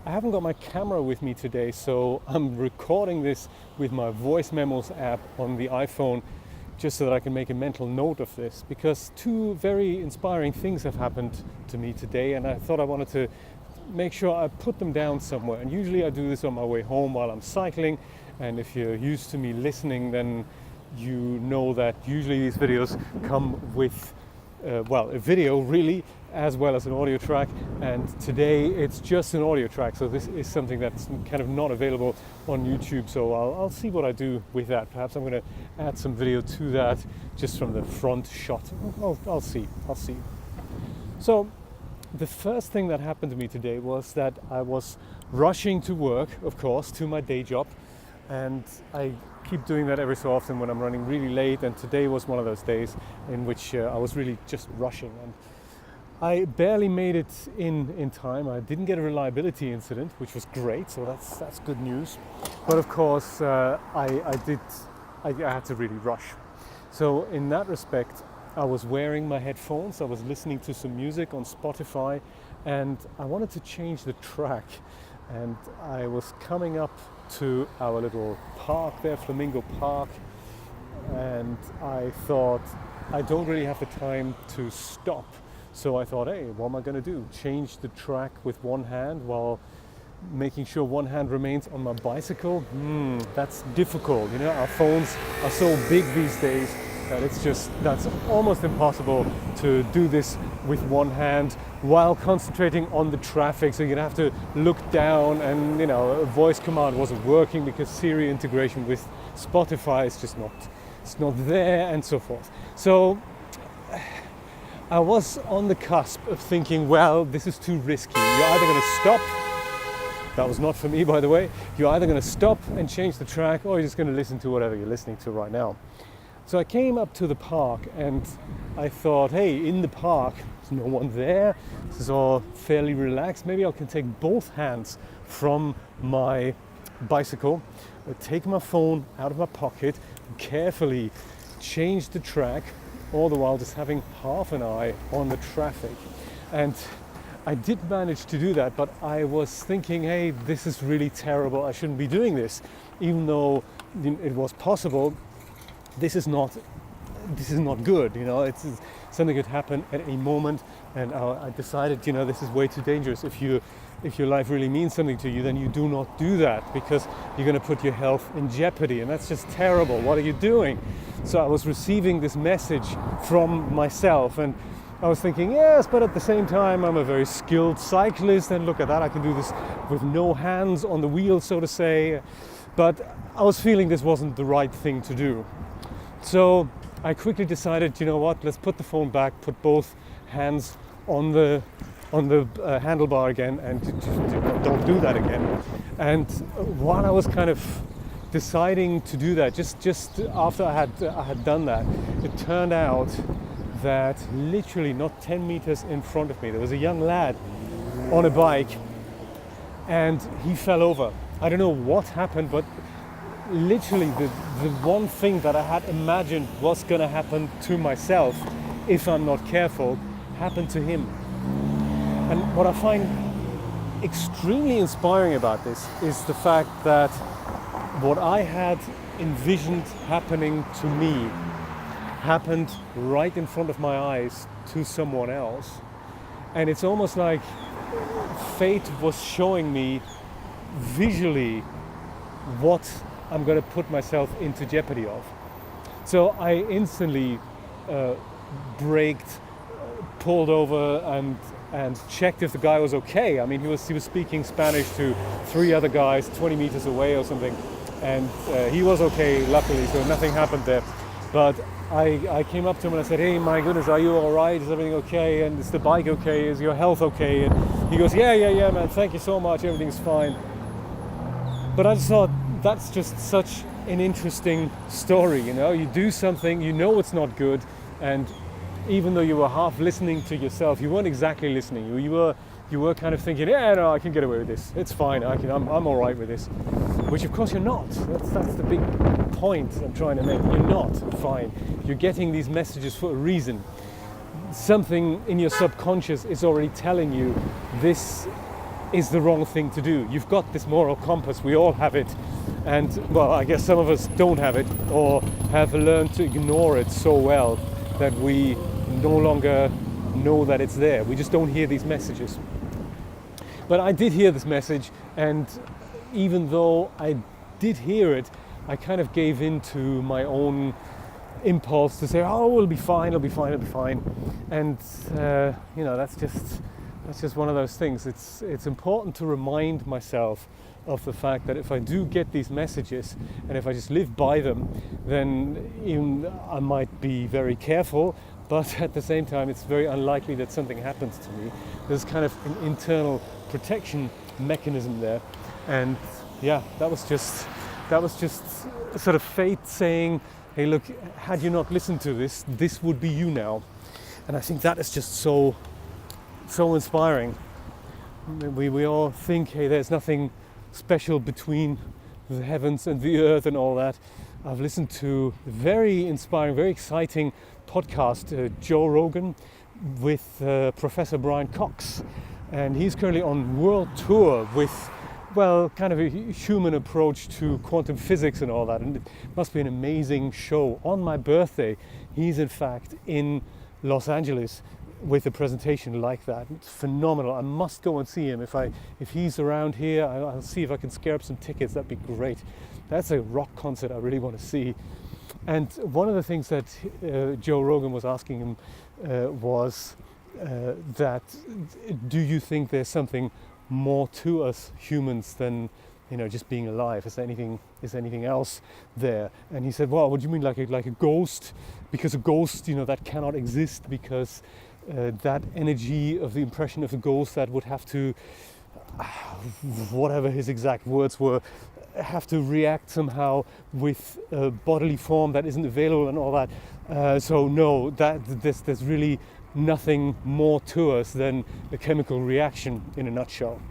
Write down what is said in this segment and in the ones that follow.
I haven't got my camera with me today, so I'm recording this with my voice memos app on the iPhone just so that I can make a mental note of this, because two very inspiring things have happened to me today, and I thought I wanted to make sure I put them down somewhere. And usually I do this on my way home while I'm cycling, and if you're used to me listening, then you know that usually these videos come with a video really, as well as an audio track, and today it's just an audio track, so this is something that's kind of not available on YouTube, so I'll see what I do with that. Perhaps I'm going to add some video to that just from the front shot. I'll see. So the first thing that happened to me today was that I was rushing to work, of course, to my day job, and I keep doing that every so often when I'm running really late, and today was one of those days in which I was really just rushing, and I barely made it in time. I didn't get a reliability incident, which was great, so that's good news. But of course, I had to really rush. So in that respect, I was wearing my headphones, I was listening to some music on Spotify, and I wanted to change the track. And I was coming up to our little park there, Flamingo Park, and I thought, I don't really have the time to stop. So I thought, hey, what am I going to do? Change the track with one hand while making sure one hand remains on my bicycle? That's difficult. You know, our phones are so big these days that that's almost impossible to do this with one hand while concentrating on the traffic. So you'd have to look down, and a voice command wasn't working because Siri integration with Spotify is just not there, and so forth. So I was on the cusp of thinking, well, this is too risky. You're either going to stop, that was not for me, by the way, you're either going to stop and change the track, or you're just going to listen to whatever you're listening to right now. So I came up to the park, and I thought, hey, in the park, there's no one there, this is all fairly relaxed, maybe I can take both hands from my bicycle, take my phone out of my pocket, carefully change the track, all the while just having half an eye on the traffic. And I did manage to do that, but I was thinking, hey, this is really terrible, I shouldn't be doing this. Even though it was possible, this is not good, it's something could happen at any moment, and I decided, this is way too dangerous. If your life really means something to you, then you do not do that, because you're going to put your health in jeopardy, and that's just terrible. What are you doing? So I was receiving this message from myself, and I was thinking, yes, but at the same time, I'm a very skilled cyclist, and look at that, I can do this with no hands on the wheel, so to say. But I was feeling this wasn't the right thing to do. So I quickly decided, let's put the phone back, put both hands on the handlebar again, and don't do that again. And while I was kind of deciding to do that, just after I had done that, it turned out that literally not 10 meters in front of me, there was a young lad on a bike, and he fell over. I don't know what happened, but literally the one thing that I had imagined was going to happen to myself if I'm not careful happened to him. And what I find extremely inspiring about this is the fact that what I had envisioned happening to me happened right in front of my eyes to someone else. And it's almost like fate was showing me visually what I'm going to put myself into jeopardy of. So I instantly braked, pulled over, and checked if the guy was okay. I mean, he was speaking Spanish to 3 other guys 20 meters away or something, and he was okay, luckily, so nothing happened there. But I came up to him and I said, hey, my goodness, are you all right? Is everything okay? And is the bike okay? Is your health okay? And he goes, yeah, man, thank you so much, everything's fine. But I just thought, that's just such an interesting story, You do something, it's not good, and even though you were half listening to yourself, you weren't exactly listening. You were kind of thinking, yeah, no, I can get away with this. It's fine. I'm all right with this. Which, of course, you're not. That's the big point I'm trying to make. You're not fine. You're getting these messages for a reason. Something in your subconscious is already telling you this is the wrong thing to do. You've got this moral compass, we all have it, and well, I guess some of us don't have it or have learned to ignore it so well that we no longer know that it's there. We just don't hear these messages. But I did hear this message, and even though I did hear it, I kind of gave in to my own impulse to say, oh, it'll be fine, it'll be fine, it'll be fine. And that's just one of those things. It's important to remind myself of the fact that if I do get these messages and if I just live by them, then even I might be very careful, but at the same time it's very unlikely that something happens to me. There's kind of an internal protection mechanism there, and yeah, that was just sort of fate saying, hey, look, had you not listened to this, this would be you now. And I think that is just so inspiring. We all think, hey, there's nothing special between the heavens and the earth and all that. I've listened to a very inspiring, very exciting podcast, Joe Rogan, with Professor Brian Cox. And he's currently on world tour with, well, kind of a human approach to quantum physics and all that. And it must be an amazing show. On my birthday, he's in fact in Los Angeles with a presentation like that. It's phenomenal. I must go and see him. If he's around here, I'll see if I can scare up some tickets. That'd be great. That's a rock concert I really want to see. And one of the things that Joe Rogan was asking him was that, do you think there's something more to us humans than just being alive? Is there anything else there? And he said, well, what do you mean, like a ghost? Because a ghost, that cannot exist, because that energy of the impression of the ghost that would have to, whatever his exact words were, have to react somehow with a bodily form that isn't available and all that. So no, there's really nothing more to us than a chemical reaction in a nutshell.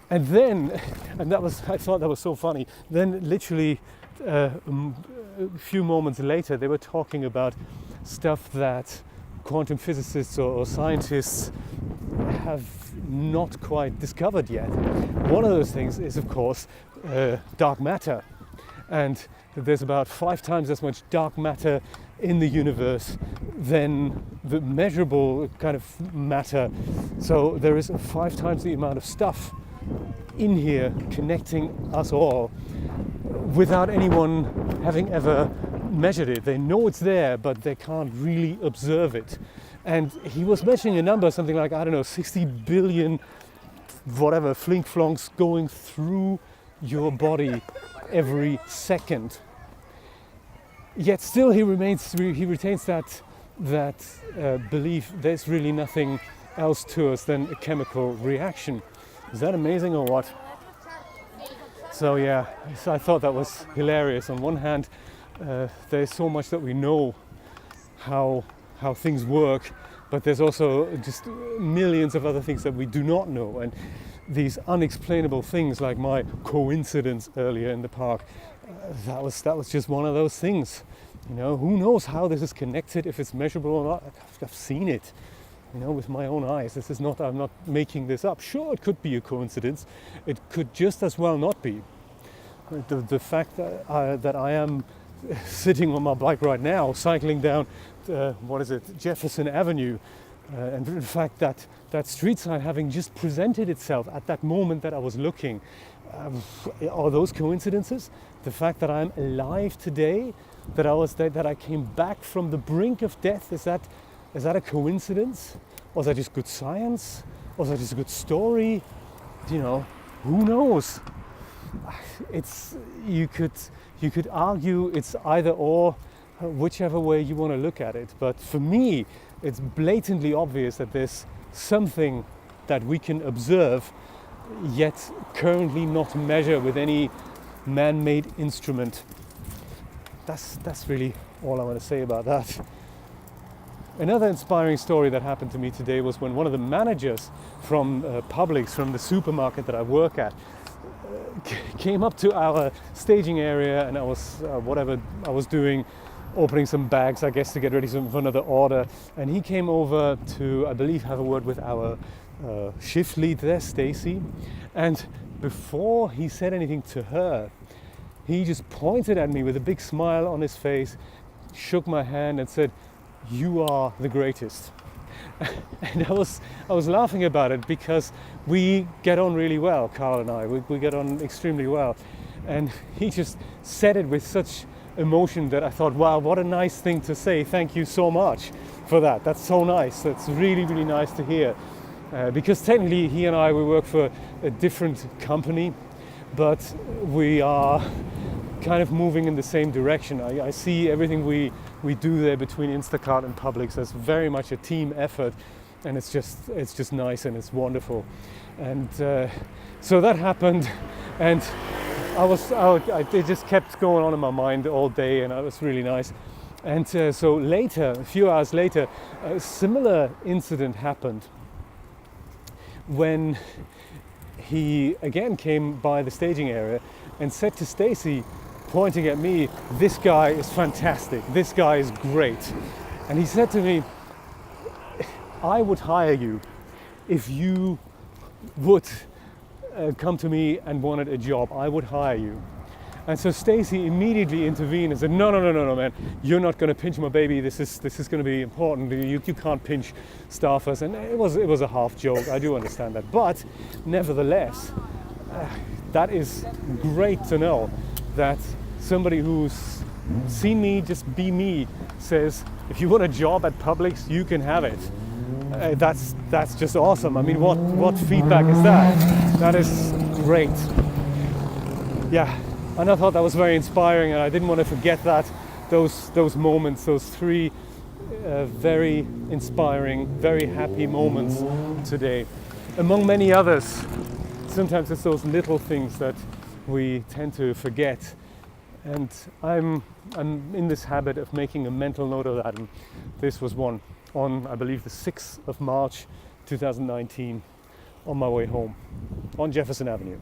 And then, I thought that was so funny. Then literally a few moments later, they were talking about stuff that quantum physicists or scientists have not quite discovered yet. One of those things is, of course, dark matter. And there's about 5 times as much dark matter in the universe than the measurable kind of matter. So there is 5 times the amount of stuff in here connecting us all without anyone having ever measured it. They know it's there, but they can't really observe it. And he was mentioning a number, something like, 60 billion whatever flink-flonks going through your body every second. Yet still he retains that belief there's really nothing else to us than a chemical reaction. Is that amazing or what? So yeah, I thought that was hilarious. On one hand, there's so much that we know how things work, but there's also just millions of other things that we do not know. And these unexplainable things, like my coincidence earlier in the park, that was just one of those things. Who knows how this is connected, if it's measurable or not. I've seen it, with my own eyes. I'm not making this up. Sure, it could be a coincidence. It could just as well not be. The fact that I am sitting on my bike right now, cycling down, Jefferson Avenue, and in fact that street sign having just presented itself at that moment that I was looking, are those coincidences? The fact that I'm alive today, that I came back from the brink of death, is that a coincidence? Or is that just good science? Or is that just a good story? Who knows? You could argue it's either or, whichever way you want to look at it. But for me, it's blatantly obvious that there's something that we can observe, yet currently not measure with any man-made instrument. That's really all I want to say about that. Another inspiring story that happened to me today was when one of the managers from Publix, from the supermarket that I work at, came up to our staging area, and I was doing, opening some bags, I guess, to get ready for another order. And he came over to, I believe, have a word with our shift lead there, Stacy, and before he said anything to her, he just pointed at me with a big smile on his face, shook my hand and said, "You are the greatest." And I was laughing about it because we get on really well, Carl and I. We get on extremely well. And he just said it with such emotion that I thought, wow, what a nice thing to say. Thank you so much for that. That's so nice. That's really, really nice to hear. Because technically he and I, we work for a different company, but we are kind of moving in the same direction. I see everything we do there between Instacart and Publix as very much a team effort, and it's just nice and it's wonderful. And so that happened, and it just kept going on in my mind all day, and it was really nice. And so later, a few hours later, a similar incident happened when he again came by the staging area and said to Stacy, pointing at me, "This guy is fantastic, this guy is great." And he said to me, "I would hire you if you would come to me and wanted a job. I would hire you." And so Stacy immediately intervened and said, no, man, you're not going to pinch my baby. This is going to be important. You can't pinch staffers. And it was a half joke. I do understand that. But nevertheless, that is great to know that somebody who's seen me just be me says, if you want a job at Publix, you can have it. That's just awesome. I mean, what feedback is that? That is great. Yeah. And I thought that was very inspiring, and I didn't want to forget those moments, those three very inspiring, very happy moments today. Among many others, sometimes it's those little things that we tend to forget. And I'm in this habit of making a mental note of that, and this was one on, I believe, the 6th of March 2019, on my way home on Jefferson Avenue.